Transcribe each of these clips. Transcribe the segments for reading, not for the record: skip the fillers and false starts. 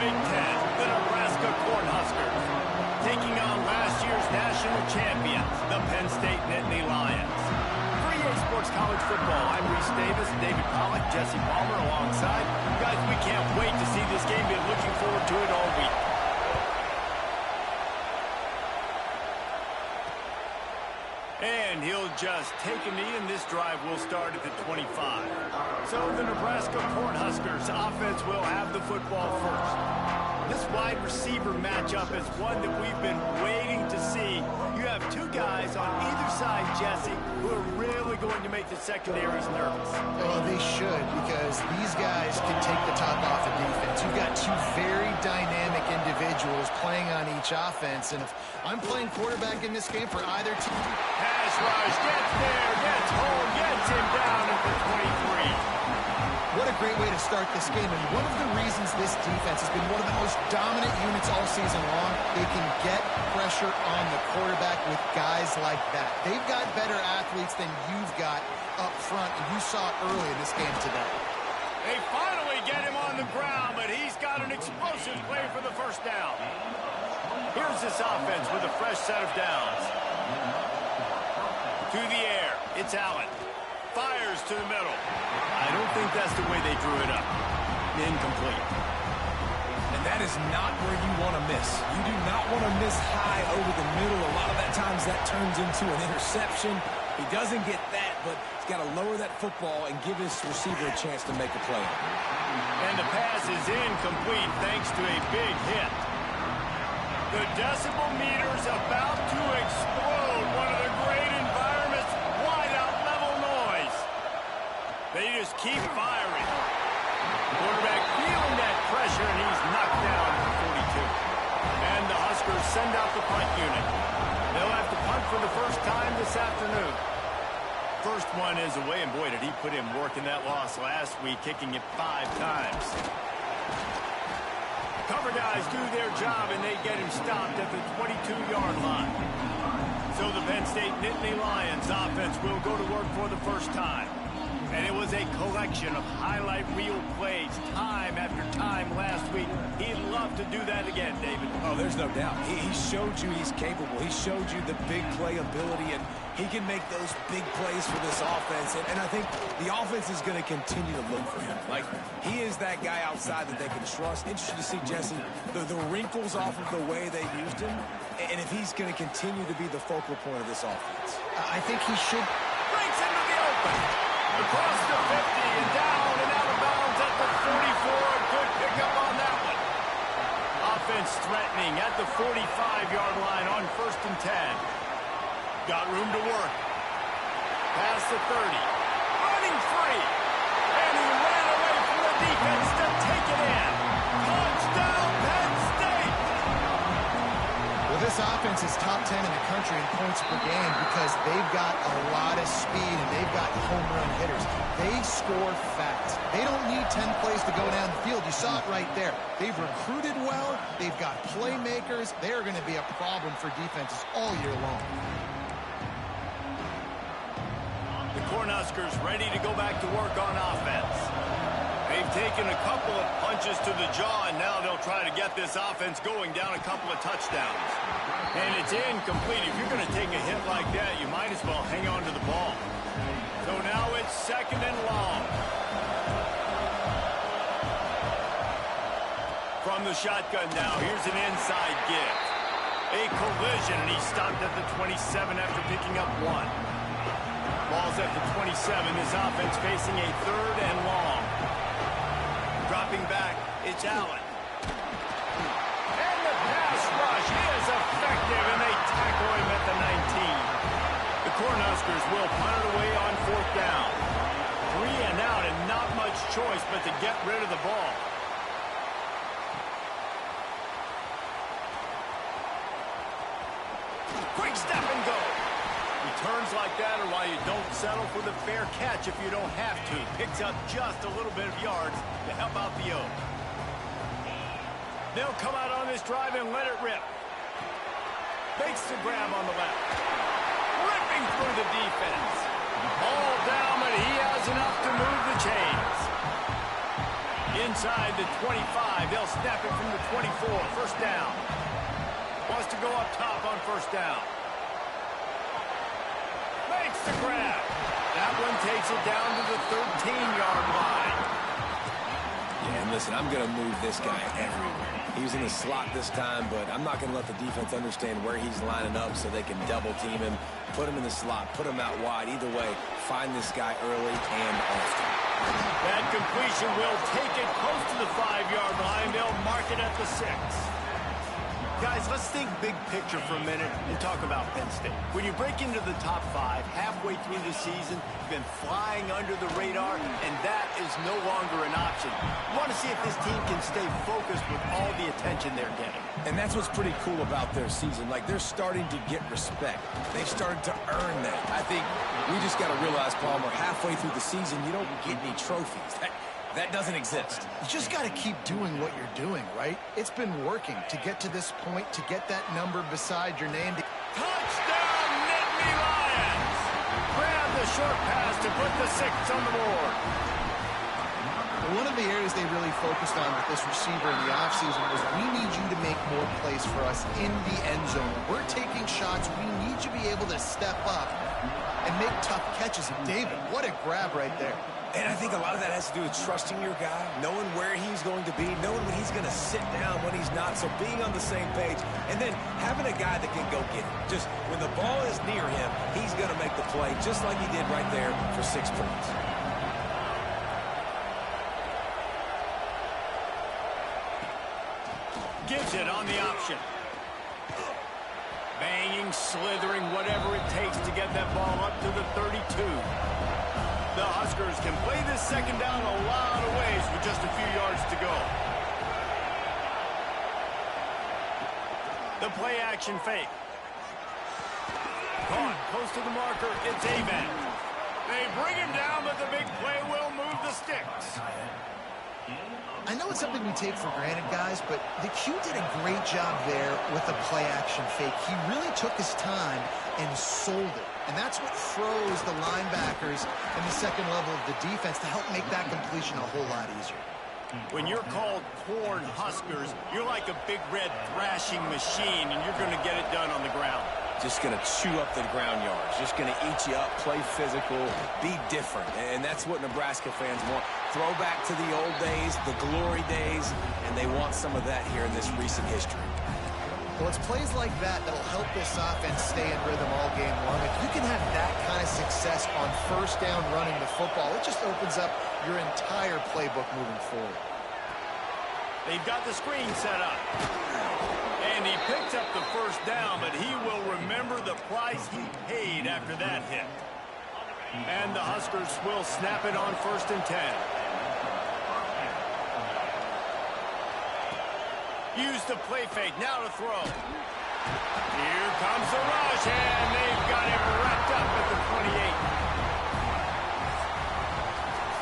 Big Ten, the Nebraska Cornhuskers, taking on last year's national champions, the Penn State Nittany Lions. For EA Sports College Football, I'm Reese Davis, David Pollack, Jesse Palmer alongside. Guys, we can't wait to see this game. Been looking forward to it all week. And he'll just take a knee, and this drive will start at the 25. So the Nebraska Cornhuskers offense will have the football first. This wide receiver matchup is one that we've been waiting to see. You have two guys on either side, Jesse, who are really going to make the secondaries nervous. Well, they should, because these guys can take the top off of defense. You've got two very dynamic individuals playing on each offense, and if I'm playing quarterback in this game for either team... Pass rush, gets there, gets home, gets him down at the 23. What a great way to start this game, and one of the reasons this defense has been one of the most dominant units all season long, they can get pressure on the quarterback with guys like that. They've got better athletes than you've got up front, and you saw it early in this game today. They finally get him on the ground, but he's got an explosive play for the first down. Here's this offense with a fresh set of downs. To the air, it's Allen. Fires to the middle. I don't think that's the way they drew it up. Incomplete. And that is not where you want to miss. You do not want to miss high over the middle. A lot of that times that turns into an interception. He doesn't get that, but he's got to lower that football and give his receiver a chance to make a play. And the pass is incomplete thanks to a big hit. The decibel meter's about to explode. One of the great environments, wide out level noise. They just keep firing. Quarterback feeling that pressure, and he's knocked down at the 42. And the Huskers send out the punt unit. They'll have to punt for the first time this afternoon. First one is away, and boy, did he put in work in that loss last week, kicking it 5 times. Cover guys do their job, and they get him stopped at the 22-yard line. So the Penn State Nittany Lions offense will go to work for the first time. And it was a collection of highlight reel plays time after time last week. He'd love to do that again, David. Oh, there's no doubt. He showed you he's capable. He showed you the big play ability, and he can make those big plays for this offense. And I think the offense is going to continue to look for him. Like, he is that guy outside that they can trust. Interesting to see, Jesse, the wrinkles off of the way they used him, and if he's going to continue to be the focal point of this offense. I think he should... Breaks into the open. Across the 50 and down and out of bounds at the 44. Good pickup on that one. Offense threatening at the 45-yard line on 1st and 10. Got room to work. Past the 30. Running free. And he ran away from the defense to take it in. Touchdown, Penn State! Well, this offense is top 10 in the country in points per game because they've got a lot of speed and they've got home run hitters. They score fast. They don't need 10 plays to go down the field. You saw it right there. They've recruited well. They've got playmakers. They are going to be a problem for defenses all year long. The Cornhuskers ready to go back to work on offense. They've taken a couple of punches to the jaw, and now they'll try to get this offense going down a couple of touchdowns. And it's incomplete. If you're going to take a hit like that, you might as well hang on to the ball. So now it's 2nd and long. From the shotgun now, here's an inside give. A collision, and he's stopped at the 27 after picking up 1. Ball's at the 27. This offense facing a 3rd and long. Dropping back, it's Allen. And the pass rush is effective, and they tackle him at the 19. The Cornhuskers will punt it away on 4th down. 3 and out, and not much choice but to get rid of the ball. Quick step and go. Returns like that are why you don't settle for the fair catch if you don't have to. Picks up just a little bit of yards to help out the Oak. They'll come out on this drive and let it rip. Makes the grab on the left. Ripping through the defense. All down, but he has enough to move the chains. inside the 25. They'll snap it from the 24. First down. Wants to go up top on first down. Makes the grab. That one takes it down to the 13-yard line. Yeah, and listen, I'm going to move this guy everywhere. He's in the slot this time, but I'm not going to let the defense understand where he's lining up so they can double team him, put him in the slot, put him out wide. Either way, find this guy early and often. That completion will take it close to the 5-yard line. They'll mark it at the 6. Guys, let's think big picture for a minute and talk about Penn State. When you break into the top 5 halfway through the season, you've been flying under the radar, and that is no longer an option. You want to see if this team can stay focused with all the attention they're getting. And that's what's pretty cool about their season. Like, they're starting to get respect. They've started to earn that. I think we just got to realize, Palmer, halfway through the season, you don't get any trophies. That doesn't exist. You just got to keep doing what you're doing, right? It's been working to get to this point, to get that number beside your name. Touchdown, Nittany Lions! Grab the short pass to put the 6 on the board. One of the areas they really focused on with this receiver in the offseason was, we need you to make more plays for us in the end zone. We're taking shots. We need you to be able to step up and make tough catches. And David, what a grab right there. And I think a lot of that has to do with trusting your guy, knowing where he's going to be, knowing when he's going to sit down, when he's not, so being on the same page, and then having a guy that can go get it. Just when the ball is near him, he's going to make the play, just like he did right there for 6 points. Gives it on the option. Banging, slithering, whatever it takes to get that ball up to the 32. The Huskers can play this second down a lot of ways with just a few yards to go. The play action fake. Caught close to the marker. It's Avant. They bring him down, but the big play will move the sticks. I know it's something we take for granted, guys, but the Q did a great job there with the play action fake. He really took his time and sold it. And that's what froze the linebackers and the second level of the defense to help make that completion a whole lot easier. When you're called Corn Huskers, you're like a big red thrashing machine, and you're going to get it done on the ground. Just going to chew up the ground yards. Just going to eat you up, play physical, be different. And that's what Nebraska fans want. Throw back to the old days, the glory days, and they want some of that here in this recent history. Well, it's plays like that that'll help this offense stay in rhythm all game long. If you can have that kind of success on first down running the football, it just opens up your entire playbook moving forward. They've got the screen set up. And he picks up the first down, but he will remember the price he paid after that hit. And the Huskers will snap it on 1st and 10. Use the play fake, now to throw. Here comes the rush, and they've got him wrapped up at the 28.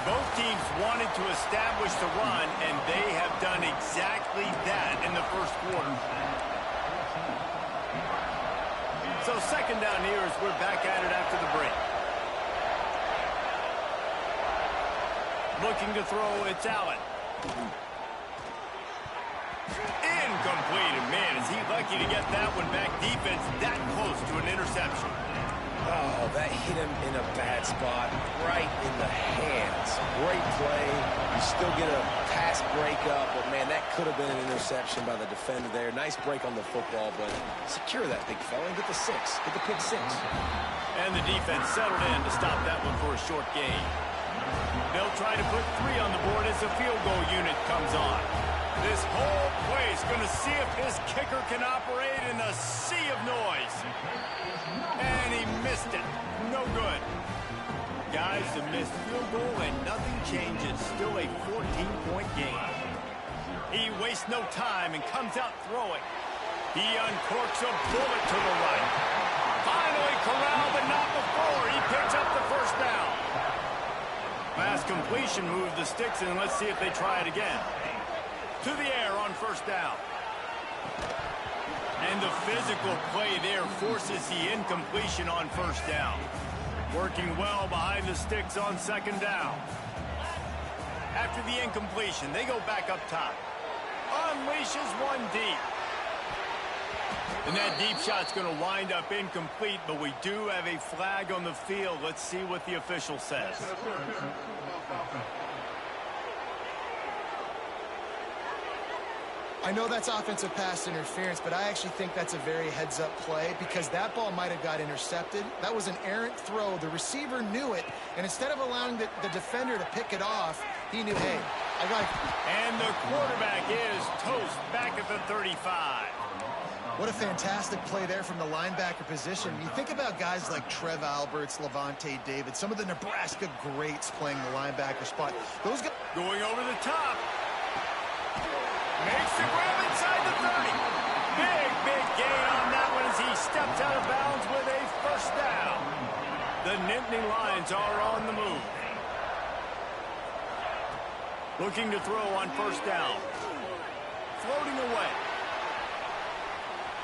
Both teams wanted to establish the run, and they have done exactly that in the first quarter. So second down here as we're back at it after the break. Looking to throw, it's Allen. Incomplete, and man, is he lucky to get that one back. Defense that close to an interception. Oh, that hit him in a bad spot, right in the hands. Great play. You still get a pass breakup, but man, that could have been an interception by the defender there. Nice break on the football, but secure that big fella and get the 6. Get the pick 6. And the defense settled in to stop that one for a short gain. They'll try to put 3 on the board as the field goal unit comes on. This whole place going to see if his kicker can operate in the sea of noise. And he missed it. No good. Guys, a missed field goal and nothing changes. Still a 14-point game. He wastes no time and comes out throwing. He uncorks a bullet to the right. Finally corralled, but not before. He picks up the first down. Pass completion moved the sticks, and let's see if they try it again. To the air on first down. And the physical play there forces the incompletion on first down. Working well behind the sticks on second down. After the incompletion, they go back up top. Unleashes one deep. And that deep shot's going to wind up incomplete, but we do have a flag on the field. Let's see what the official says. I know that's offensive pass interference, but I actually think that's a very heads-up play because that ball might have got intercepted. That was an errant throw. The receiver knew it, and instead of allowing the defender to pick it off, he knew, hey, I got it. And the quarterback is toast back at the 35. What a fantastic play there from the linebacker position. You think about guys like Trev Alberts, Levante David, some of the Nebraska greats playing the linebacker spot. Those guys going over the top. Makes the grab inside the 30. Big gain on that one as he steps out of bounds with a first down. The Nittany Lions are on the move. Looking to throw on first down. Floating away.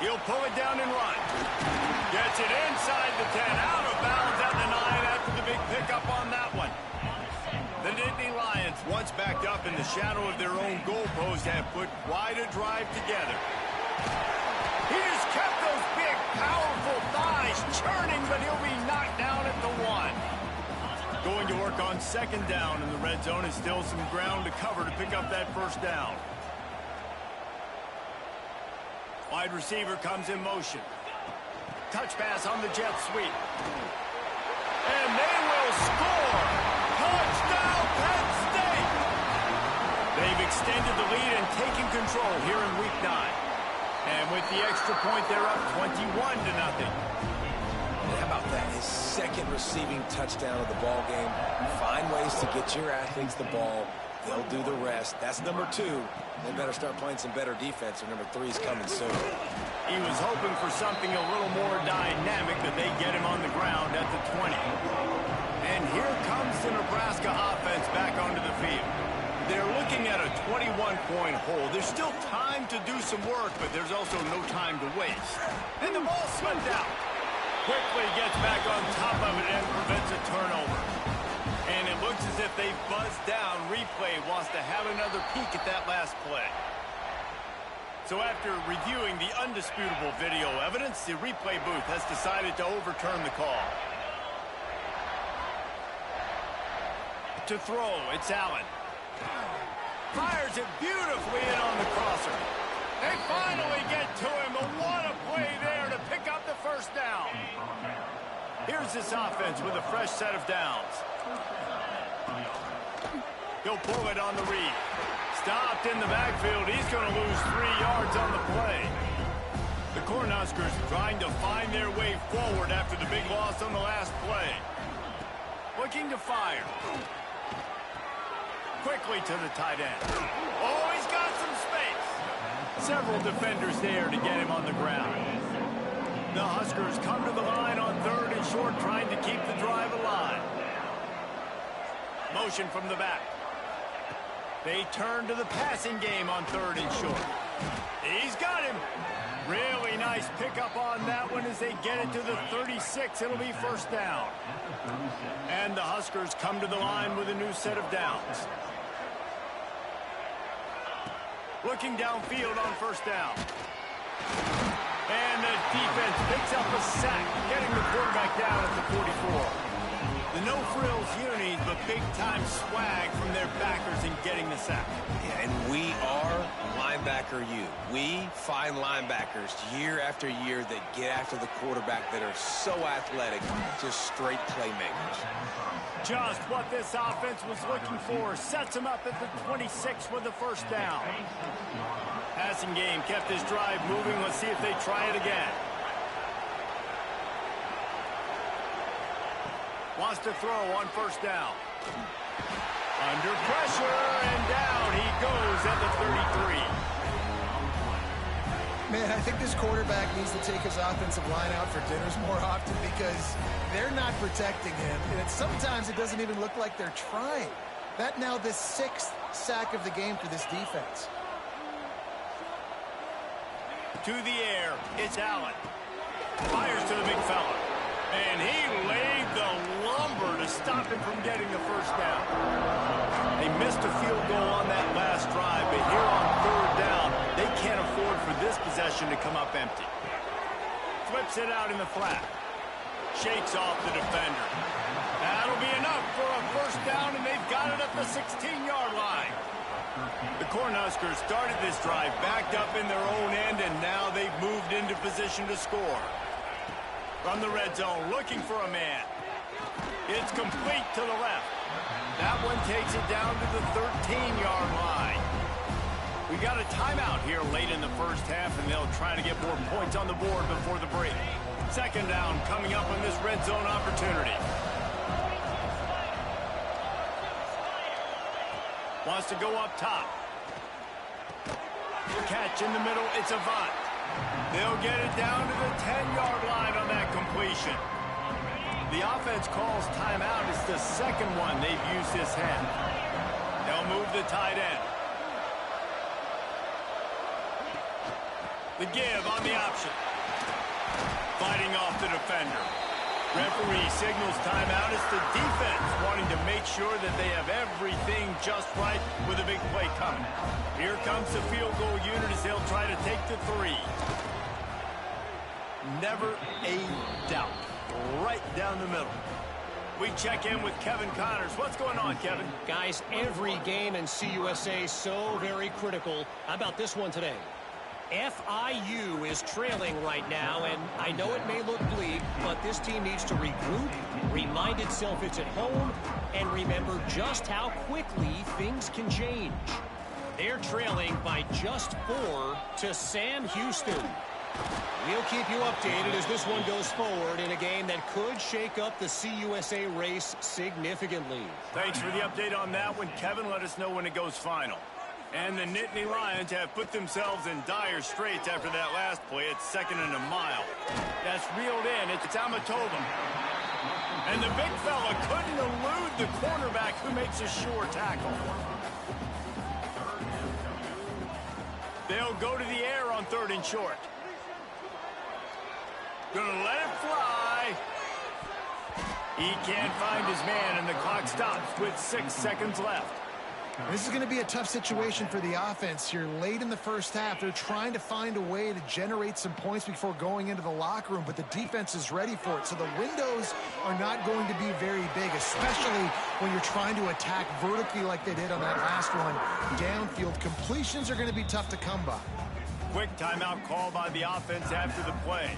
He'll pull it down and run. Gets it inside the 10. Out of bounds at the 9 after the big pickup on that one. The Nittany Lions, once backed up in the shadow of their own goalpost, have put quite a drive together. He just kept those big, powerful thighs churning, but he'll be knocked down at the 1. Going to work on second down in the red zone, and still some ground to cover to pick up that first down. Wide receiver comes in motion. Touch pass on the jet sweep. And they will score! Touchdown, Penn State! They've extended the lead and taken control here in Week 9. And with the extra point, they're up 21-0. How about that? His second receiving touchdown of the ball game. Find ways to get your athletes the ball. They'll do the rest. That's number 2. They better start playing some better defense, or number 3 is coming soon. He was hoping for something a little more dynamic, but they get him on the ground at the 20. And here comes the Nebraska offense back onto the field. They're looking at a 21-point hole. There's still time to do some work, but there's also no time to waste. And the ball slipped out. Quickly gets back on top of it and prevents a turnover. And it looks as if they buzzed down. Replay wants to have another peek at that last play. So after reviewing the undisputable video evidence, the replay booth has decided to overturn the call. To throw, it's Allen. Fires it beautifully in on the crosser. They finally get to him, but what a play there to pick up the first down. Here's this offense with a fresh set of downs. He'll pull it on the read. Stopped in the backfield. He's going to lose 3 yards on the play. The Cornhuskers trying to find their way forward after the big loss on the last play. Looking to fire. Quickly to the tight end. Oh, he's got some space. Several defenders there to get him on the ground. The Huskers come to the line on 3rd and short, trying to keep the drive alive. Motion from the back. They turn to the passing game on 3rd and short. He's got him. Really nice pickup on that one as they get it to the 36. It'll be first down. And the Huskers come to the line with a new set of downs. Looking downfield on first down. And the defense picks up a sack, getting the quarterback down at the 44. The no-frills unis, but big-time swag from their backers in getting the sack. Yeah, and we are linebacker U. We find linebackers year after year that get after the quarterback that are so athletic, just straight playmakers. Just what this offense was looking for. Sets him up at the 26 with the first down. Passing game kept his drive moving. Let's see if they try it again. Wants to throw on first down. Under pressure, and down he goes at the 33. Man, I think this quarterback needs to take his offensive line out for dinners more often because they're not protecting him. And sometimes it doesn't even look like they're trying. That now the 6th sack of the game for this defense. To the air, it's Allen. Fires to the big fella. And he laid the lumber to stop him from getting the first down. They missed missed a field goal on that last drive, but here on third down, they can't afford for this possession to come up empty. Flips it out in the flat. Shakes off the defender. That'll be enough for a first down, and they've got it at the 16-yard line. The Cornhuskers started this drive backed up in their own end, and now they've moved into position to score. From the red zone, looking for a man. It's complete to the left. That one takes it down to the 13-yard line. We got a timeout here late in the first half, and they'll try to get more points on the board before the break. Second down coming up on this red zone opportunity. Wants to go up top. Catch in the middle, it's Avant. They'll get it down to the 10-yard line on that completion. The offense calls timeout. It's the second one they've used this half. They'll move the tight end. The give on the option. Fighting off the defender. Referee signals timeout. It's the defense wanting to make sure that they have everything just right with a big play coming. Here comes the field goal unit as they'll try to take the 3. Never a doubt. Right down the middle. We check in with Kevin Connors. What's going on, Kevin? Guys, every game in CUSA so very critical. How about this one today? FIU is trailing right now, and I know it may look bleak, but this team needs to regroup, remind itself it's at home, and remember just how quickly things can change. They're trailing by just 4 to Sam Houston. We'll keep you updated as this one goes forward in a game that could shake up the CUSA race significantly. Thanks for the update on that one, Kevin. Let us know when it goes final. And the Nittany Lions have put themselves in dire straits after that last play. It's 2nd and a mile. That's reeled in. It's Amatova. And the big fella couldn't elude the cornerback who makes a sure tackle. They'll go to the air on 3rd and short. Gonna let it fly. He can't find his man, and the clock stops with 6 seconds left. This is going to be a tough situation for the offense here. Late in the first half, they're trying to find a way to generate some points before going into the locker room, but the defense is ready for it. So the windows are not going to be very big, especially when you're trying to attack vertically like they did on that last one. Downfield completions are going to be tough to come by. Quick timeout call by the offense after the play.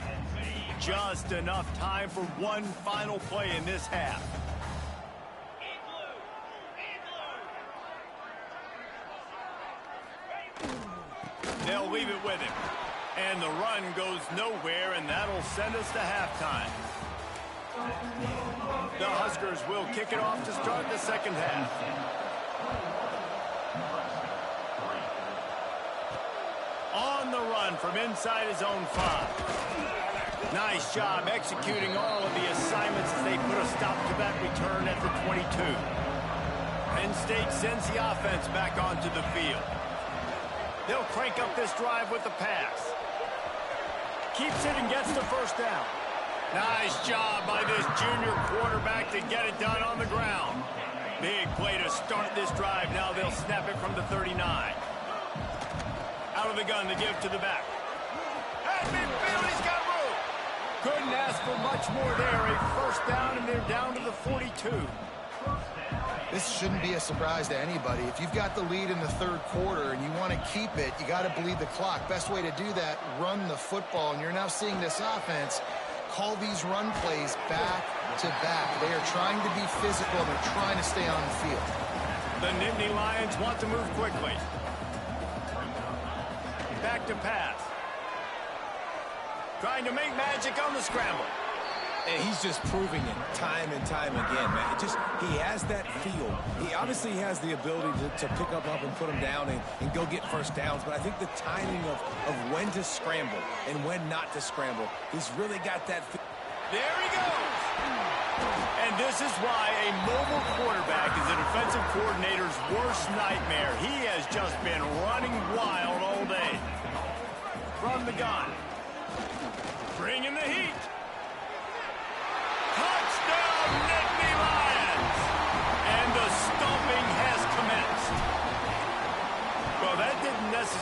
Just enough time for one final play in this half. They'll leave it with him. And the run goes nowhere, and that'll send us to halftime. The Huskers will kick it off to start the second half. On the run from inside his own 5. Nice job executing all of the assignments as they put a stop to that return at the 22. Penn State sends the offense back onto the field. They'll crank up this drive with the pass. Keeps it and gets the first down. Nice job by this junior quarterback to get it done on the ground. Big play to start this drive. Now they'll snap it from the 39. Out of the gun, the give to the back. At midfield, he's got room. Couldn't ask for much more there. A first down, and they're down to the 42. This shouldn't be a surprise to anybody. If you've got the lead in the third quarter and you want to keep it, you got to bleed the clock. Best way to do that, run the football. And you're now seeing this offense call these run plays back to back. They are trying to be physical. They're trying to stay on the field. The Nittany Lions want to move quickly. Back to pass. Trying to make magic on the scramble. And he's just proving it time and time again, man. He has that feel. He obviously has the ability to pick up and put him down and go get first downs. But I think the timing of when to scramble and when not to scramble, he's really got that feel. There he goes. And this is why a mobile quarterback is a defensive coordinator's worst nightmare. He has just been running wild all day. From the gun. Bringing the heat. Touchdown, Nittany Lions! And the stomping has commenced.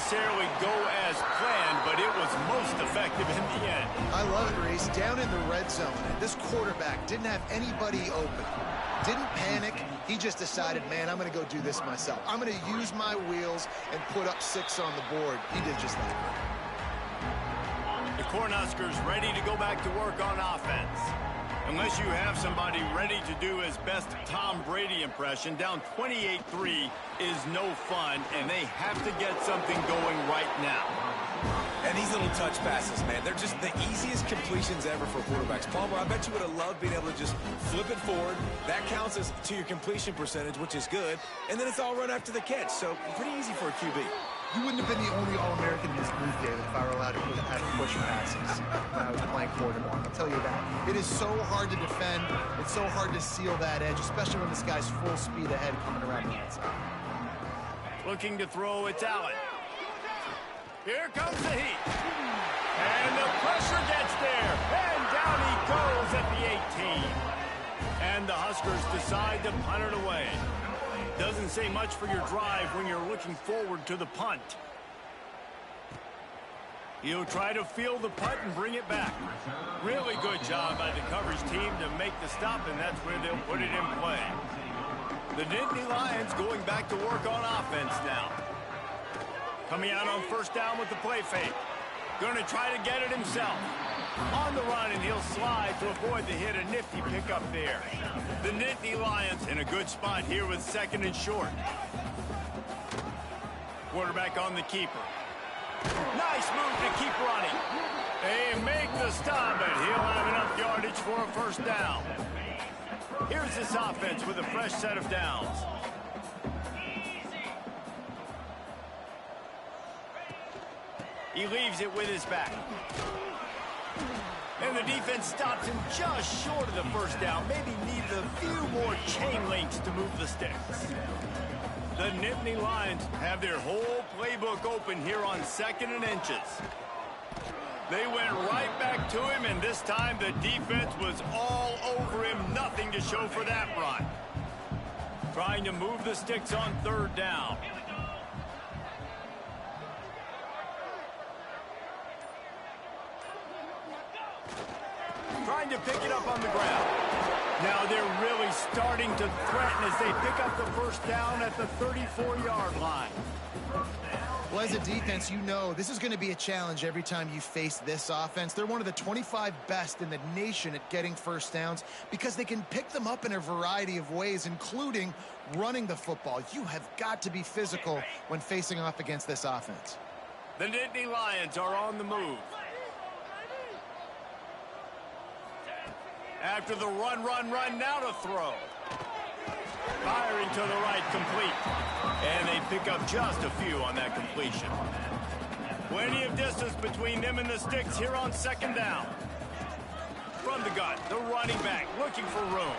necessarily go as planned, but it was most effective in the end. I love it, Reese. Down in the red zone, and this quarterback didn't have anybody open. Didn't panic. He just decided, man, I'm going to go do this myself. I'm going to use my wheels and put up 6 on the board. He did just that. The Cornhuskers ready to go back to work on offense. Unless you have somebody ready to do his best Tom Brady impression, down 28-3 is no fun, and they have to get something going right now. And these little touch passes, man, they're just the easiest completions ever for quarterbacks. Palmer, I bet you would have loved being able to just flip it forward. That counts as to your completion percentage, which is good. And then it's all run after the catch, so pretty easy for a QB. You wouldn't have been the only All-American in this booth, David, if I were allowed to have push passes when I was playing quarterback. I'll tell you that. It is so hard to defend. It's so hard to seal that edge, especially when this guy's full speed ahead coming around the outside. Looking to throw, it's Allen. Here comes the heat. And the pressure gets there. And down he goes at the 18. And the Huskers decide to punt it away. Doesn't say much for your drive when you're looking forward to the punt. He'll try to field the punt and bring it back. Really good job by the coverage team to make the stop, and that's where they'll put it in play. The Nittany Lions going back to work on offense now. Coming out on first down with the play fake. Going to try to get it himself. On the run, and he'll slide to avoid the hit. A nifty pickup there. The Nittany Lions in a good spot here with 2nd and short. Quarterback on the keeper. Nice move to keep running. They make the stop, but he'll have enough yardage for a first down. Here's this offense with a fresh set of downs. He leaves it with his back. And the defense stops him just short of the first down. Maybe needed a few more chain links to move the sticks. The Nittany Lions have their whole playbook open here on 2nd and inches. They went right back to him, and this time the defense was all over him. Nothing to show for that run. Trying to move the sticks on 3rd down. Trying to pick it up on the ground. Now they're really starting to threaten as they pick up the first down at the 34-yard line. Well, as a defense, you know this is going to be a challenge every time you face this offense. They're one of the 25 best in the nation at getting first downs because they can pick them up in a variety of ways, including running the football. You have got to be physical when facing off against this offense. The Nittany Lions are on the move. After the run, now to throw. Firing to the right, complete. And they pick up just a few on that completion. Plenty of distance between them and the sticks here on 2nd down. From the gun, the running back looking for room.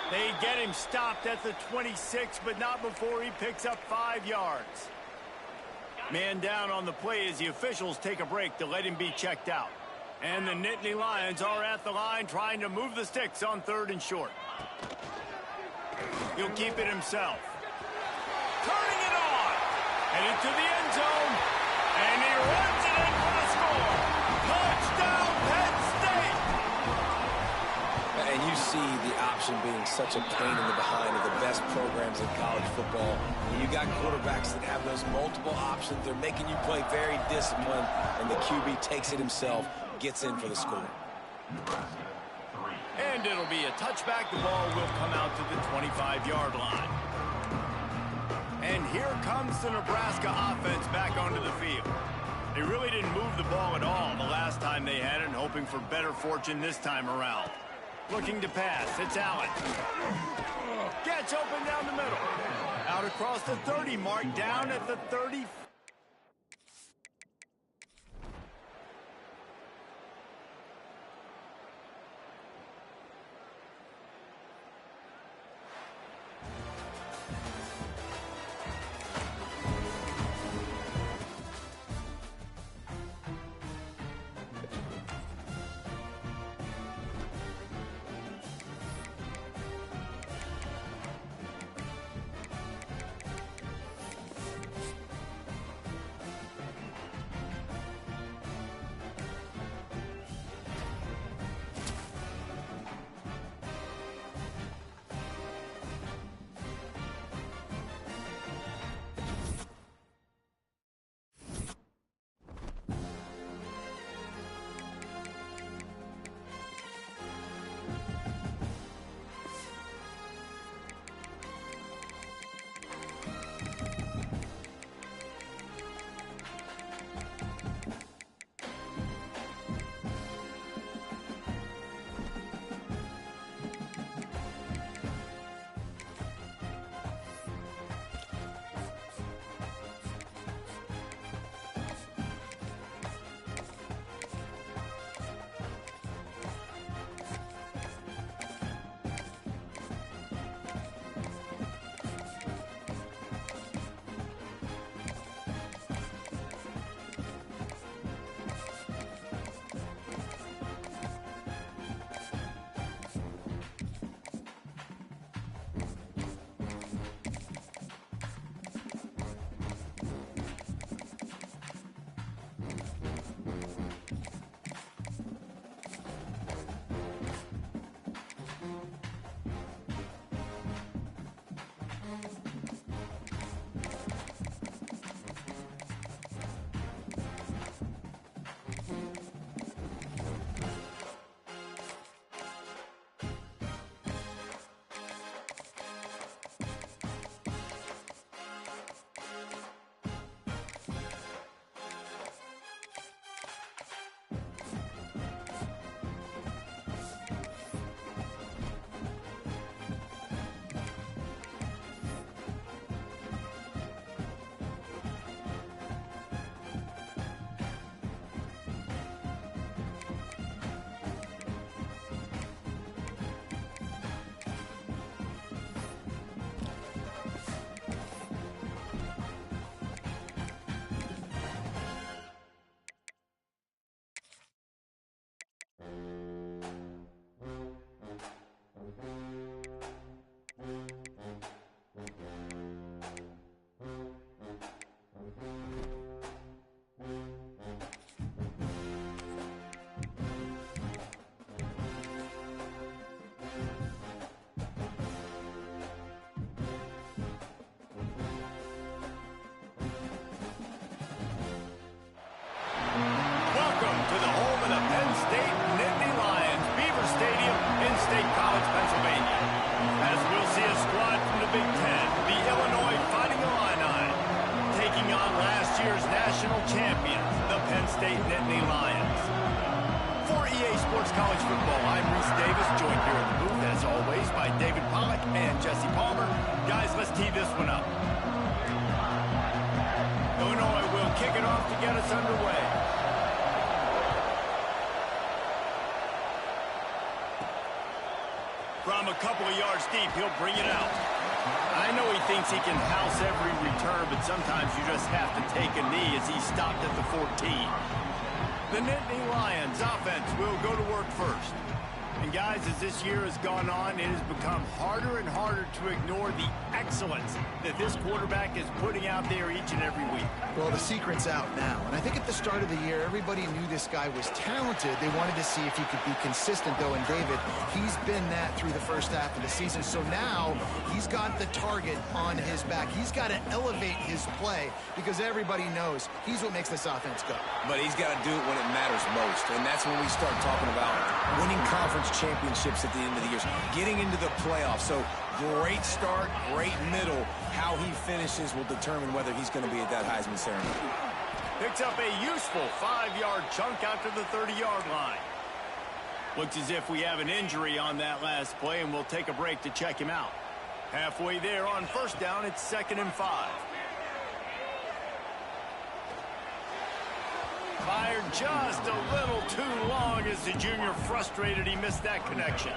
They get him stopped at the 26, but not before he picks up 5 yards. Man down on the play as the officials take a break to let him be checked out. And the Nittany Lions are at the line trying to move the sticks on 3rd and short. He'll keep it himself. Turning it on. Headed to the end zone. And he runs it in for the score. Touchdown, Penn State. And you see the option being such a pain in the behind of the best programs in college football. And you got quarterbacks that have those multiple options. They're making you play very disciplined. And the QB takes it himself. Gets in for the score. And it'll be a touchback. The ball will come out to the 25-yard line. And here comes the Nebraska offense back onto the field. They really didn't move the ball at all the last time they had it, and hoping for better fortune this time around. Looking to pass. It's Allen. Gets open down the middle. Out across the 30 mark, down at the 30. champions, the Penn State Nittany Lions. For EA Sports College Football, I'm Reese Davis, joined here in the booth, as always, by David Pollack and Jesse Palmer. Guys, let's tee this one up. Illinois will kick it off to get us underway. From a couple of yards deep, he'll bring it out. I know he thinks he can house every return, but sometimes you just have to take a knee as he stopped at the 14. The Nittany Lions offense will go to work first. And guys, as this year has gone on, it has become harder and harder to ignore the excellence that this quarterback is putting out there each and every week. Well, the secret's out now. And I think at the start of the year, everybody knew this guy was talented. They wanted to see if he could be consistent, though. And David, he's been that through the first half of the season. So now he's got the target on his back. He's got to elevate his play because everybody knows he's what makes this offense go. But he's got to do it when it matters most. And that's when we start talking about winning conference championships at the end of the year, getting into the playoffs. So great start, great middle. How he finishes will determine whether he's going to be at that Heisman ceremony. Picks up a useful 5-yard chunk out to the 30-yard line. Looks as if we have an injury on that last play, and we'll take a break to check him out. Halfway there on first down, it's 2nd and 5. Fired just a little too long as the junior frustrated he missed that connection.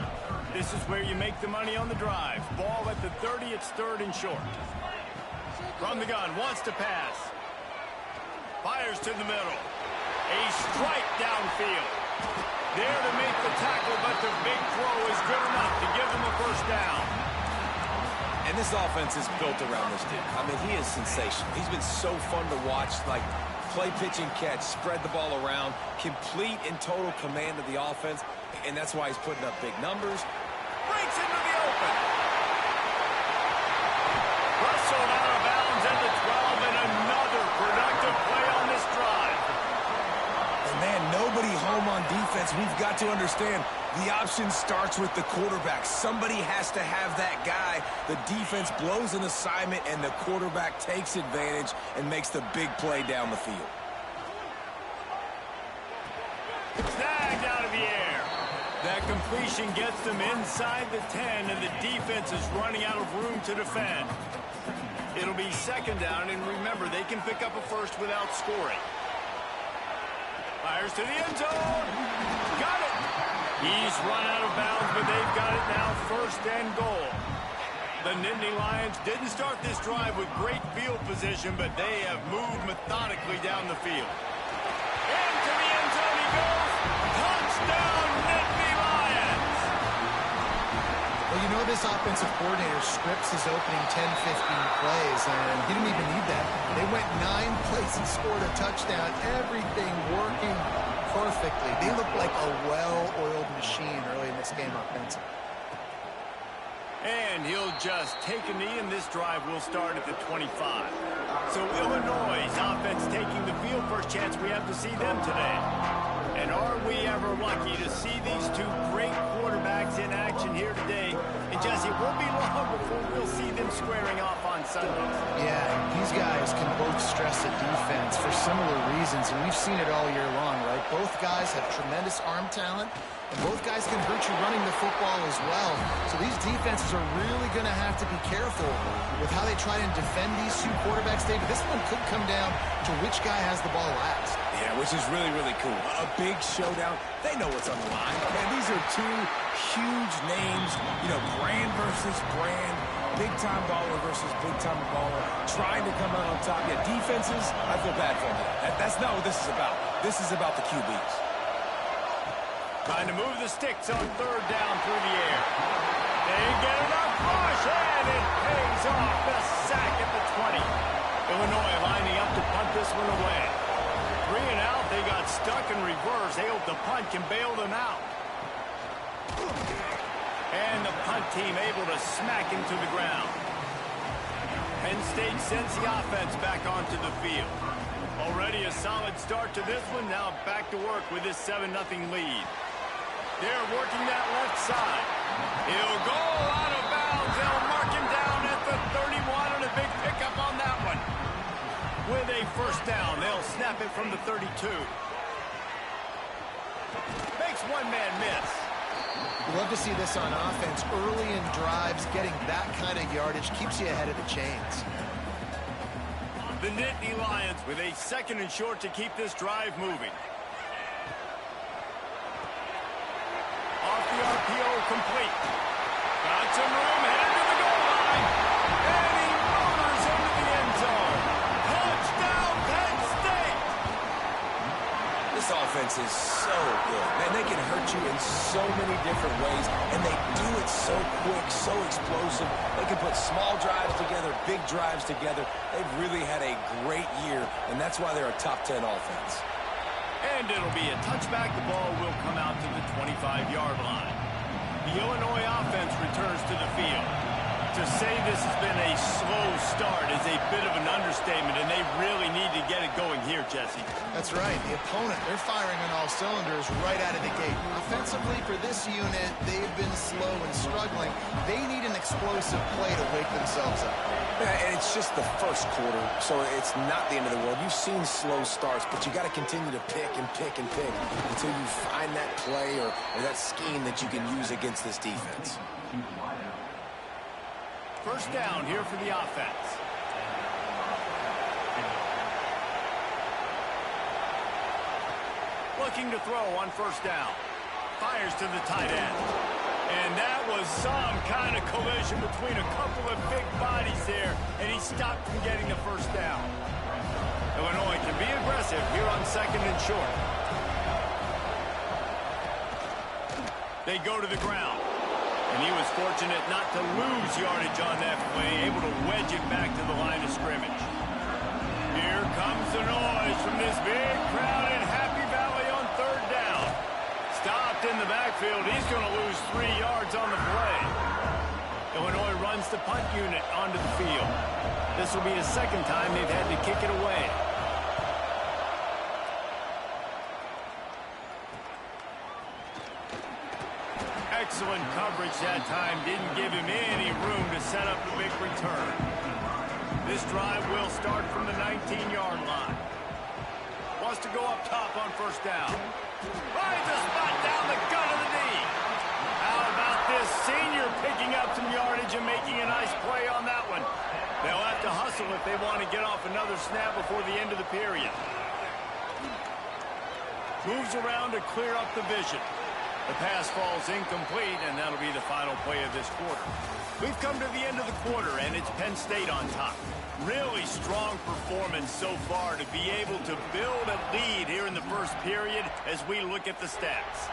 This is where you make the money on the drive. Ball at the 30, it's 3rd and short. From the gun, wants to pass. Fires to the middle. A strike downfield. There to make the tackle, but the big throw is good enough to give them a first down. And this offense is built around this dude. I mean, he is sensational. He's been so fun to watch, like play, pitch, and catch, spread the ball around, complete and total command of the offense, and that's why he's putting up big numbers. Breaks into the open. Rustled out of bounds at the 12, and another productive play on this drive. And man, nobody home on defense. We've got to understand the option starts with the quarterback. Somebody has to have that guy. The defense blows an assignment, and the quarterback takes advantage and makes the big play down the field. Snagged out of the air. That completion gets them inside the 10, and the defense is running out of room to defend. It'll be 2nd down, and remember, they can pick up a first without scoring. Fires to the end zone. Got it. He's run out of bounds, but they've got it now, 1st and goal. The Nittany Lions didn't start this drive with great field position, but they have moved methodically down the field. Into the end zone he goes. Touchdown, Nittany Lions! Well, you know this offensive coordinator scripts his opening 10, 15 plays, and he didn't even need that. They went 9 plays and scored a touchdown. Everything working perfectly. They look like a well-oiled machine early in this game offensively. And he'll just take a knee, and this drive will start at the 25. So Illinois' offense taking the field. First chance we have to see them today. And are we ever lucky to see these two great quarterbacks in action here today? And Jesse, it won't be long before we'll see them squaring off on Sundays. Yeah, these guys can both stress a defense for similar reasons, and we've seen it all year long, right? Both guys have tremendous arm talent, and both guys can hurt you running the football as well. So these defenses are really going to have to be careful with how they try and defend these two quarterbacks, David. This one could come down to which guy has the ball last. Yeah, which is really, really cool. A big showdown. They know what's on the line. Man, these are two huge names. You know, brand versus brand. Big-time baller versus big-time baller. Trying to come out on top. Yeah, defenses, I feel bad for them. That's not what this is about. This is about the QBs. Trying to move the sticks on 3rd down through the air. They get enough push, and it pays off. The sack at the 20. Illinois lining up to punt this one away. 3 and out, they got stuck in reverse. They hope the punt can bail them out. And the punt team able to smack him to the ground. Penn State sends the offense back onto the field. Already a solid start to this one. Now back to work with this 7-0 lead. They're working that left side. He'll go out of bounds. They'll mark him down at the 31, and a big pickup on that one. with a first down. They'll snap it from the 32. Makes one man miss. You love to see this on offense. Early in drives, getting that kind of yardage keeps you ahead of the chains. The Nittany Lions with a 2nd and short to keep this drive moving. Off the RPO, complete. Got some room, headed to the goal line. And he motors into the end zone. Touchdown, Penn State! This offense is so good. Man, they can hurt you in so many different ways, and they do it so quick, so explosive. They can put small drives together, big drives together. They've really had a great year, and that's why they're a top 10 offense. And it'll be a touchback. The ball will come out to the 25-yard line. The Illinois offense returns to the field. To say this has been a slow start is a bit of an understatement, and they really need to get it going here, Jesse. That's right. The opponent, they're firing on all cylinders right out of the gate. Offensively, for this unit, they've been slow and struggling. They need an explosive play to wake themselves up. Yeah, and it's just the first quarter, so it's not the end of the world. You've seen slow starts, but you got to continue to pick and pick and pick until you find that play or that scheme that you can use against this defense. First down here for the offense. Looking to throw on first down. Fires to the tight end. And that was some kind of collision between a couple of big bodies there, and he stopped from getting the first down. Illinois can be aggressive here on 2nd and short. They go to the ground. And he was fortunate not to lose yardage on that play, able to wedge it back to the line of scrimmage. Here comes the noise from this big crowd in Happy Valley on 3rd down. Stopped in the backfield. He's going to lose 3 yards on the play. Illinois runs the punt unit onto the field. This will be the 2nd time they've had to kick it away. Excellent coverage that time. Didn't give him any room to set up the big return. This drive will start from the 19-yard line. Wants to go up top on first down. Finds a spot down the gut of the knee. How about this senior picking up some yardage and making a nice play on that one? They'll have to hustle if they want to get off another snap before the end of the period. Moves around to clear up the vision. The pass falls incomplete, and that'll be the final play of this quarter. We've come to the end of the quarter, and it's Penn State on top. Really strong performance so far to be able to build a lead here in the first period as we look at the stats.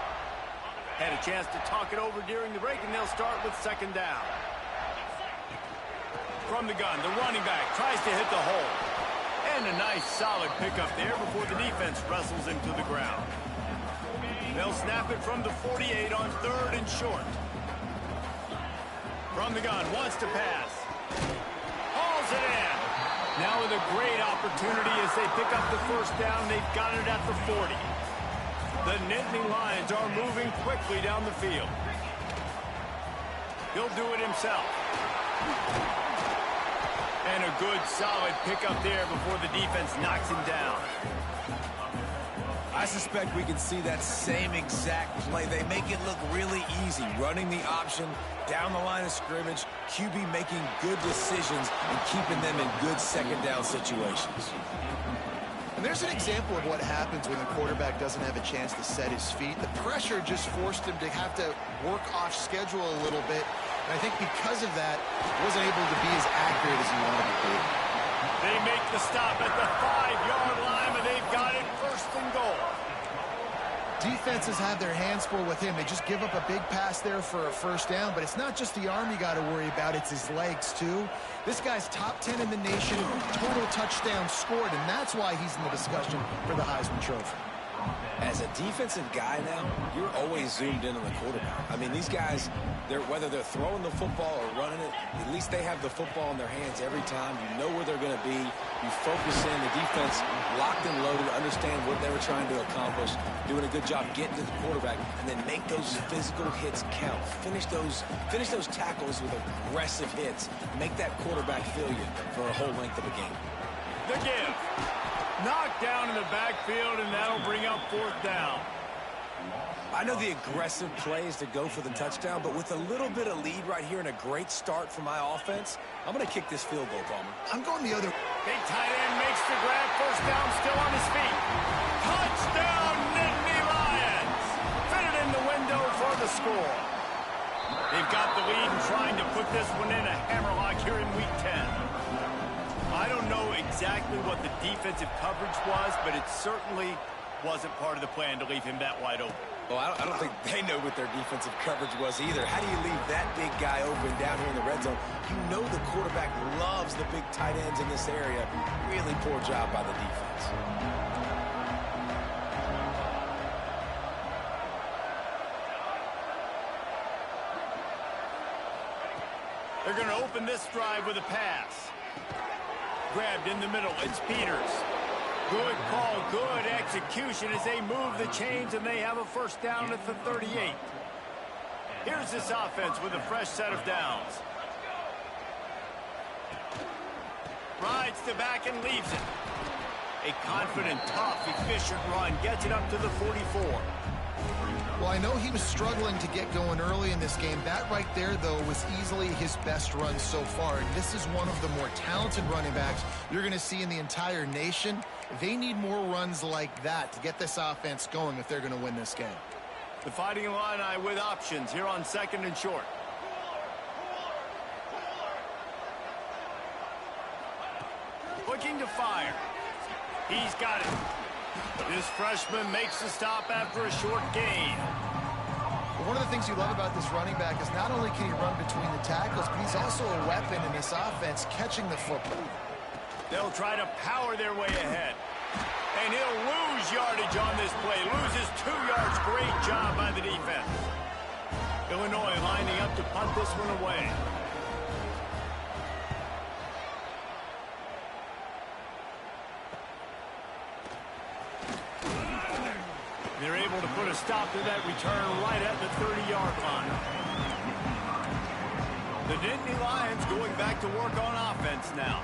Had a chance to talk it over during the break, and they'll start with 2nd down. From the gun, the running back tries to hit the hole. And a nice solid pickup there before the defense wrestles him to the ground. They'll snap it from the 48 on 3rd and short. From the gun, wants to pass. Hauls it in. Now with a great opportunity as they pick up the first down. They've got it at the 40. The Nittany Lions are moving quickly down the field. He'll do it himself. And a good, solid pickup there before the defense knocks him down. I suspect we can see that same exact play. They make it look really easy, running the option down the line of scrimmage, QB making good decisions and keeping them in good 2nd down situations. And there's an example of what happens when the quarterback doesn't have a chance to set his feet. The pressure just forced him to have to work off schedule a little bit. And I think because of that, wasn't able to be as accurate as he wanted to be. They make the stop at the 5-yard line, but they've got it 1st and goal. Defenses have their hands full with him. They just give up a big pass there for a first down, but it's not just the arm you got to worry about, it's his legs too. This guy's top 10 in the nation, total touchdowns scored, and that's why he's in the discussion for the Heisman Trophy. As a defensive guy now, you're always zoomed in on the quarterback. I mean, these guys, whether they're throwing the football or running it, at least they have the football in their hands every time. You know where they're going to be. You focus in. The defense locked and loaded, understand what they were trying to accomplish, doing a good job getting to the quarterback, and then make those physical hits count. Finish those tackles with aggressive hits. Make that quarterback feel you for a whole length of a game. The give. Knocked down in the backfield, and that'll bring up fourth down. I know the aggressive play is to go for the touchdown, but with a little bit of lead right here and a great start for my offense, I'm going to kick this field goal, Palmer. I'm going the other. Big tight end makes the grab. First down, still on his feet. Touchdown, Nittany Lions. Fitted in the window for the score. They've got the lead and trying to put this one in a hammerlock here in Week 10. I don't know exactly what the defensive coverage was, but it certainly wasn't part of the plan to leave him that wide open. Well, I don't think they know what their defensive coverage was either. How do you leave that big guy open down here in the red zone? You know the quarterback loves the big tight ends in this area. Really poor job by the defense. They're going to open this drive with a pass. Grabbed in the middle. It's Peters. Good call, good execution as they move the chains, and they have a first down at the 38. Here's this offense with a fresh set of downs. Rides the back and leaves it. A confident, tough, efficient run gets it up to the 44. Well, I know he was struggling to get going early in this game. That right there, though, was easily his best run so far. And this is one of the more talented running backs you're going to see in the entire nation. They need more runs like that to get this offense going if they're going to win this game. The Fighting Illini with options here on second and short. Looking to fire. He's got it. This freshman makes the stop after a short gain. One of the things you love about this running back is not only can he run between the tackles, but he's also a weapon in this offense catching the football. They'll try to power their way ahead. And he'll lose yardage on this play. Loses 2 yards. Great job by the defense. Illinois lining up to punt this one away. They're able to put a stop to that return right at the 30-yard line. The Nittany Lions going back to work on offense now.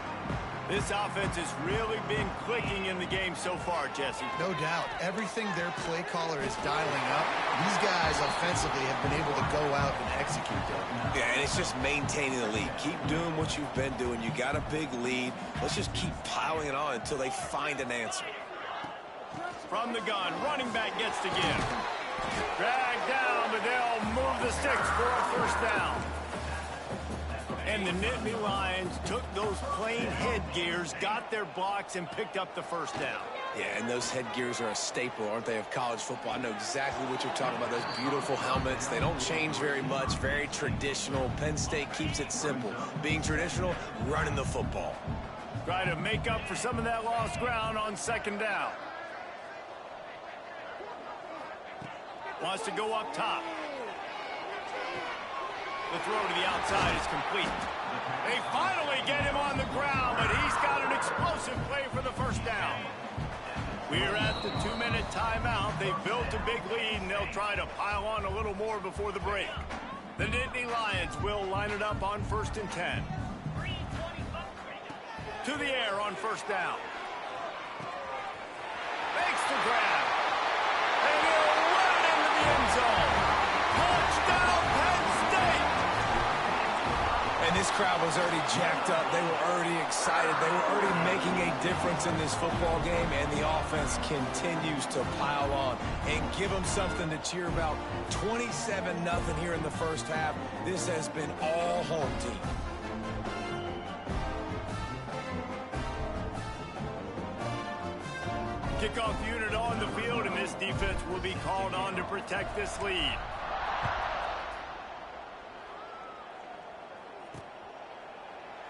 This offense has really been clicking in the game so far, Jesse. No doubt. Everything their play caller is dialing up, these guys offensively have been able to go out and execute them. Yeah, and it's just maintaining the lead. Keep doing what you've been doing. You got a big lead. Let's just keep piling it on until they find an answer. From the gun, running back gets to give. Dragged down, but they'll move the sticks for a first down. And the Nittany Lions took those plain headgears, got their blocks, and picked up the first down. Yeah, and those headgears are a staple, aren't they, of college football? I know exactly what you're talking about, those beautiful helmets. They don't change very much, very traditional. Penn State keeps it simple. Being traditional, running the football. Try to make up for some of that lost ground on second down. Wants to go up top. The throw to the outside is complete. They finally get him on the ground, but he's got an explosive play for the first down. We're at the 2-minute timeout. They've built a big lead, and they'll try to pile on a little more before the break. The Nittany Lions will line it up on 1st and 10. To the air on first down. Makes the grab. And he'll run it into the end zone. Touchdown, Penn State! And this crowd was already jacked up. They were already excited. They were already making a difference in this football game, and the offense continues to pile on and give them something to cheer about. 27-0 here in the first half. This has been all home team. Kickoff unit on the field, and this defense will be called on to protect this lead.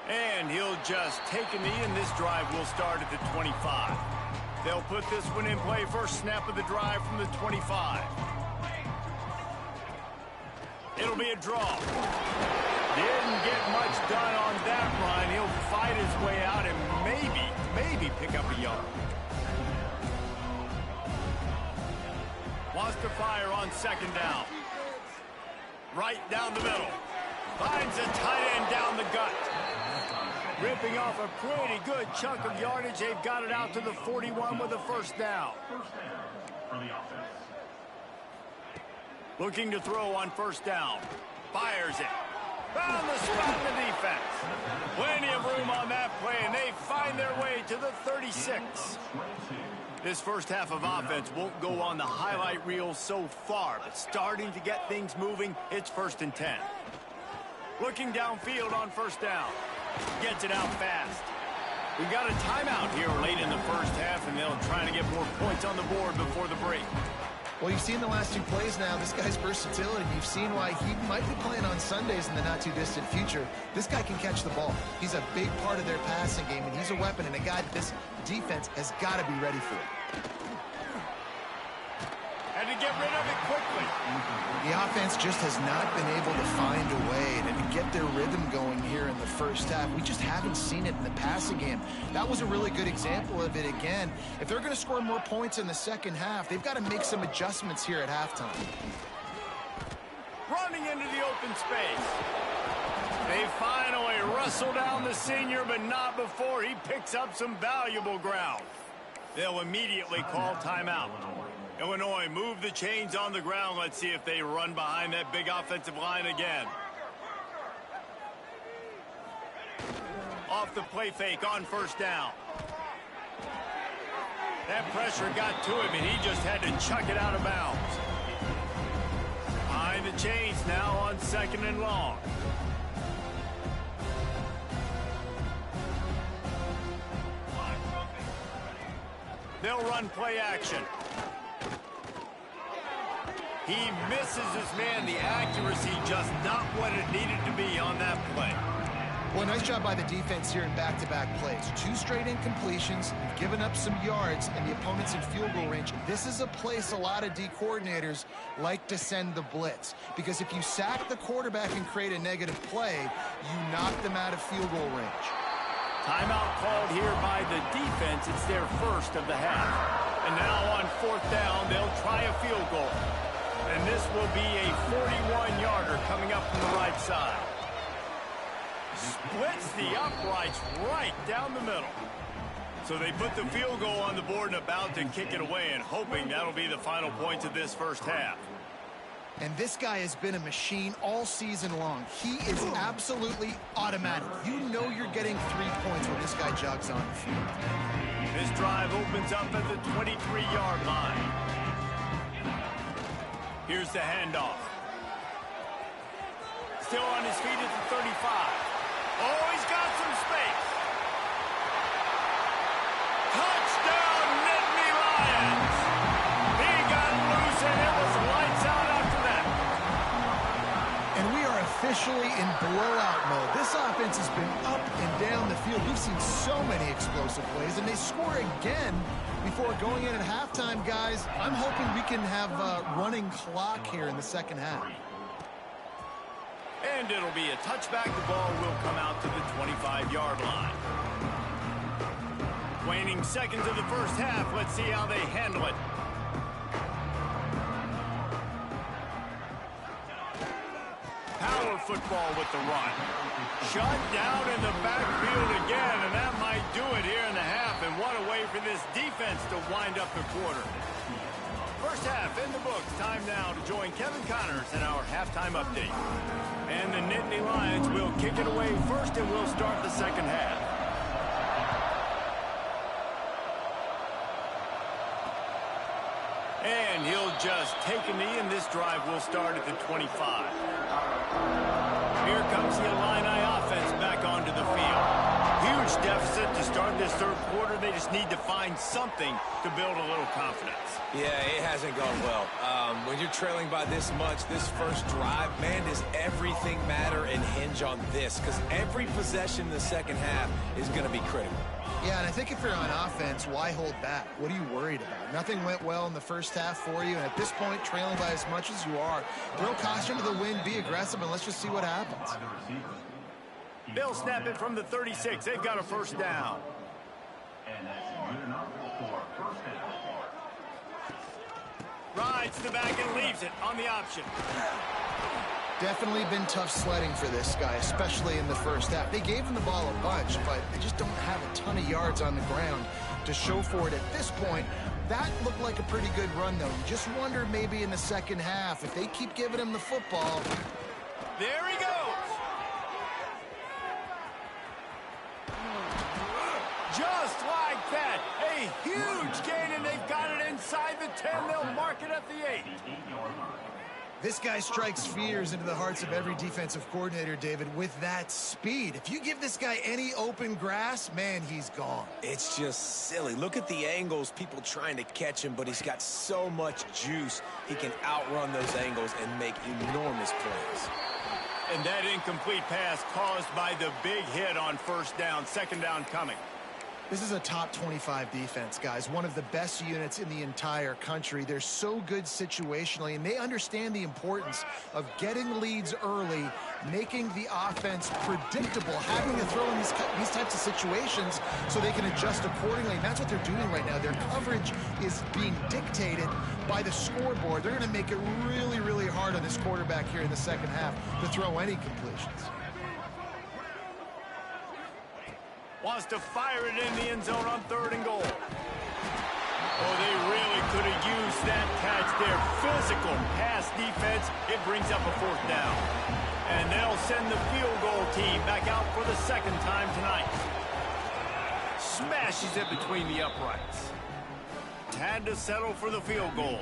And he'll just take a knee, and this drive will start at the 25. They'll put this one in play. First snap of the drive from the 25. It'll be a draw. Didn't get much done on that run. He'll fight his way out and maybe pick up a yard. Wants to fire on second down. Right down the middle. Finds a tight end down the gut. Ripping off a pretty good chunk of yardage. They've got it out to the 41 with a first down. Looking to throw on first down. Fires it. Found the spot in the defense. Plenty of room on that play, and they find their way to the 36. This first half of offense won't go on the highlight reel so far, but starting to get things moving, it's 1st and 10. Looking downfield on first down. Gets it out fast. We've got a timeout here late in the first half, and they'll try to get more points on the board before the break. Well, you've seen the last 2 plays now. This guy's versatility. You've seen why he might be playing on Sundays in the not-too-distant future. This guy can catch the ball. He's a big part of their passing game, and he's a weapon and a guy that this defense has got to be ready for. Had to get rid of it quickly. The offense just has not been able to find a way to get their rhythm going here in the first half. We just haven't seen it in the passing game. That was a really good example of it again. If they're going to score more points in the second half, they've got to make some adjustments here at halftime. Running into the open space. They finally wrestle down the senior, but not before he picks up some valuable ground. They'll immediately call timeout. Illinois move the chains on the ground. Let's see if they run behind that big offensive line again. Off the play fake on first down. That pressure got to him, and he just had to chuck it out of bounds. Behind the chains now on 2nd and long. They'll run play action. He misses his man. The accuracy just not what it needed to be on that play. Well, nice job by the defense here in back-to-back plays. 2 straight incompletions, given up some yards, and the opponent's in field goal range. This is a place a lot of D coordinators like to send the blitz, because if you sack the quarterback and create a negative play, you knock them out of field goal range. Timeout called here by the defense. It's their first of the half. And now on 4th down, they'll try a field goal. And this will be a 41-yarder coming up from the right side. Splits the uprights right down the middle. So they put the field goal on the board and about to kick it away, and hoping that'll be the final points of this first half. And this guy has been a machine all season long. He is absolutely automatic. You know you're getting 3 points when this guy jogs on the field. This drive opens up at the 23-yard line. Here's the handoff. Still on his feet at the 35. Oh, he's got some space. Touchdown, Nittany Lions. He got loose, and it was lights out after that. And we are officially in blowout mode. This offense has been up and down the field. We've seen so many explosive plays, and they score again before going in at halftime, guys. I'm hoping we can have a running clock here in the second half. And it'll be a touchback. The ball will come out to the 25-yard line. Waning seconds of the first half. Let's see how they handle it. Power football with the run. Shut down in the backfield again, and that might do it here in the half. And what a way for this defense to wind up the quarter. First half in the books. Time now to join Kevin Connors in our halftime update. And the Nittany Lions will kick it away first, and we'll start the second half. And he'll just take a knee, and this drive will start at the 25. Here comes the Illini offense back onto the field. Huge deficit to start this third quarter. They just need to find something to build a little confidence. Yeah, it hasn't gone well. When you're trailing by this much, this first drive, man, does everything matter and hinge on this? Because every possession in the second half is going to be critical. Yeah, and I think if you're on offense, why hold back? What are you worried about? Nothing went well in the first half for you, and at this point, trailing by as much as you are, throw caution to the wind, be aggressive, and let's just see what happens. They'll snap it from the 36. They've got a first down. Rides the back and leaves it on the option. Definitely been tough sledding for this guy, especially in the first half. They gave him the ball a bunch, but they just don't have a ton of yards on the ground to show for it at this point. That looked like a pretty good run, though. You just wonder maybe in the second half, if they keep giving him the football. There he goes. Just like that. A huge gain, and they've got it inside the 10. They'll mark it at the 8. This guy strikes fears into the hearts of every defensive coordinator, David, with that speed. If you give this guy any open grass, man, he's gone. It's just silly. Look at the angles, people trying to catch him, but he's got so much juice. He can outrun those angles and make enormous plays. And that incomplete pass caused by the big hit on first down. Second down coming. This is a top 25 defense, guys. One of the best units in the entire country. They're so good situationally, and they understand the importance of getting leads early, making the offense predictable, having to throw in these types of situations so they can adjust accordingly. And that's what they're doing right now. Their coverage is being dictated by the scoreboard. They're going to make it really, really hard on this quarterback here in the second half to throw any completions. Wants to fire it in the end zone on 3rd and goal. Oh, they really could have used that catch there. Physical pass defense. It brings up a 4th down. And they'll send the field goal team back out for the second time tonight. Smashes it between the uprights. Had to settle for the field goal.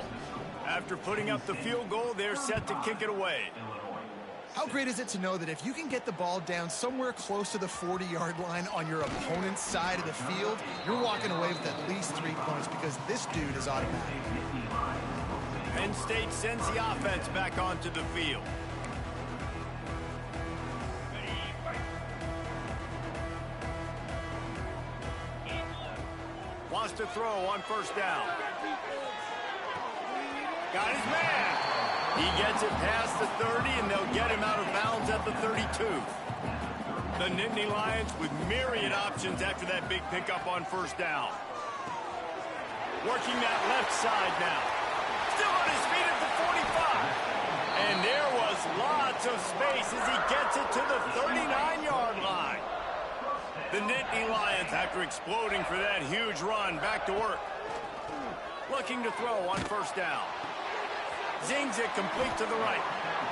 After putting up the field goal, they're set to kick it away. How great is it to know that if you can get the ball down somewhere close to the 40-yard line on your opponent's side of the field, you're walking away with at least 3 points because this dude is automatic. Penn State sends the offense back onto the field. Wants to throw on first down. Got his man. He gets it past the 30, and they'll get him out of bounds at the 32. The Nittany Lions with myriad options after that big pickup on first down. Working that left side now. Still on his feet at the 45. And there was lots of space as he gets it to the 39-yard line. The Nittany Lions, after exploding for that huge run, back to work. Looking to throw on first down. Zings it complete to the right.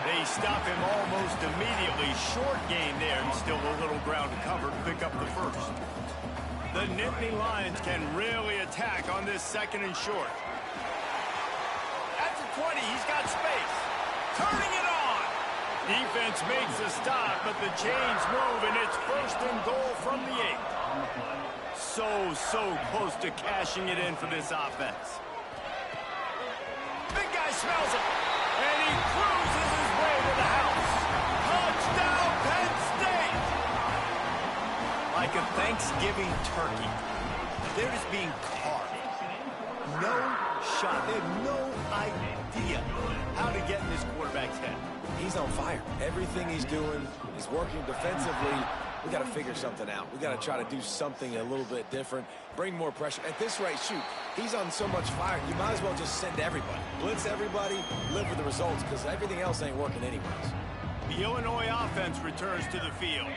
They stop him almost immediately. Short gain there, and still a little ground to cover to pick up the first. The Nittany Lions can really attack on this 2nd and short. At the 20, he's got space. Turning it on. Defense makes a stop, but the chains move, and it's 1st and goal from the 8. So close to cashing it in for this offense. Big guy smells it, and he cruises his way to the house. Touchdown, Penn State! Like a Thanksgiving turkey, they're just being carved. No shot. They have no idea how to get in this quarterback's head. He's on fire. Everything he's doing is working defensively. We got to figure something out. We got to try to do something a little bit different, bring more pressure. At this rate, shoot, he's on so much fire, you might as well just send everybody. Blitz everybody, live with the results, because everything else ain't working anyways. The Illinois offense returns to the field.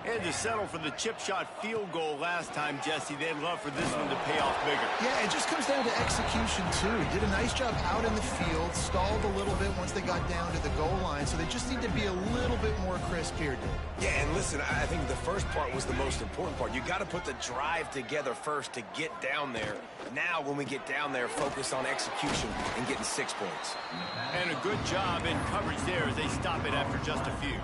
Had to settle for the chip shot field goal last time, Jesse. They'd love for this one to pay off bigger. Yeah, it just comes down to execution, too. Did a nice job out in the field, stalled a little bit once they got down to the goal line, so they just need to be a little bit more crisp here, dude. Yeah, and listen, I think the first part was the most important part. You got to put the drive together first to get down there. Now, when we get down there, focus on execution and getting 6 points. And a good job in coverage there as they stop it after just a few.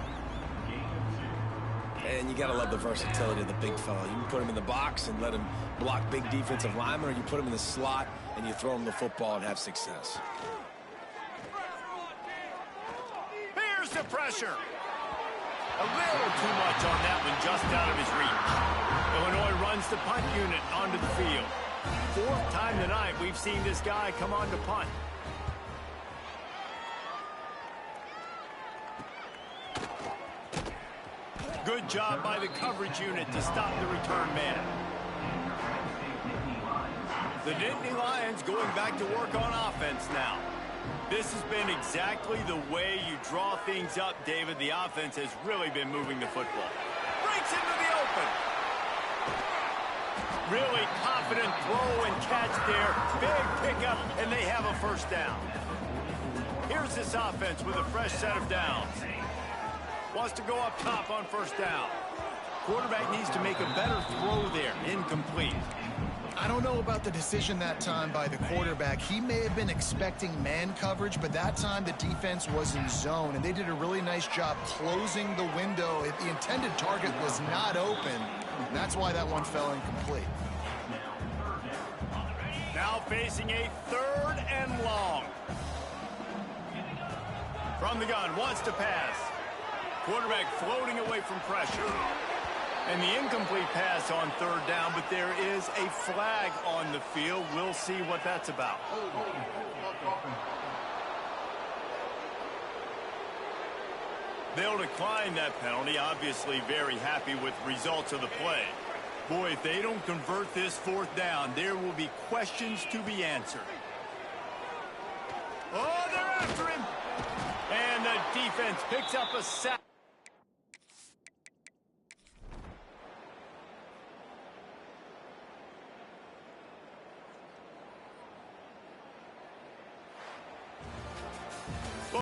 And you got to love the versatility of the big fella. You can put him in the box and let him block big defensive linemen, or you put him in the slot and you throw him the football and have success. Here's the pressure. A little too much on that one, just out of his reach. Illinois runs the punt unit onto the field. 4th time tonight we've seen this guy come on to punt. Good job by the coverage unit to stop the return man. The Nittany Lions going back to work on offense now. This has been exactly the way you draw things up, David. The offense has really been moving the football. Breaks into the open. Really confident throw and catch there. Big pickup, and they have a first down. Here's this offense with a fresh set of downs. Wants to go up top on first down. Quarterback needs to make a better throw there. Incomplete. I don't know about the decision that time by the quarterback. He may have been expecting man coverage, but that time the defense was in zone, and they did a really nice job closing the window. The intended target was not open, and that's why that one fell incomplete. Now facing a 3rd and long. From the gun, wants to pass. Quarterback floating away from pressure. And the incomplete pass on 3rd down, but there is a flag on the field. We'll see what that's about. They'll decline that penalty, obviously very happy with results of the play. Boy, if they don't convert this 4th down, there will be questions to be answered. Oh, they're after him! And the defense picks up a sack.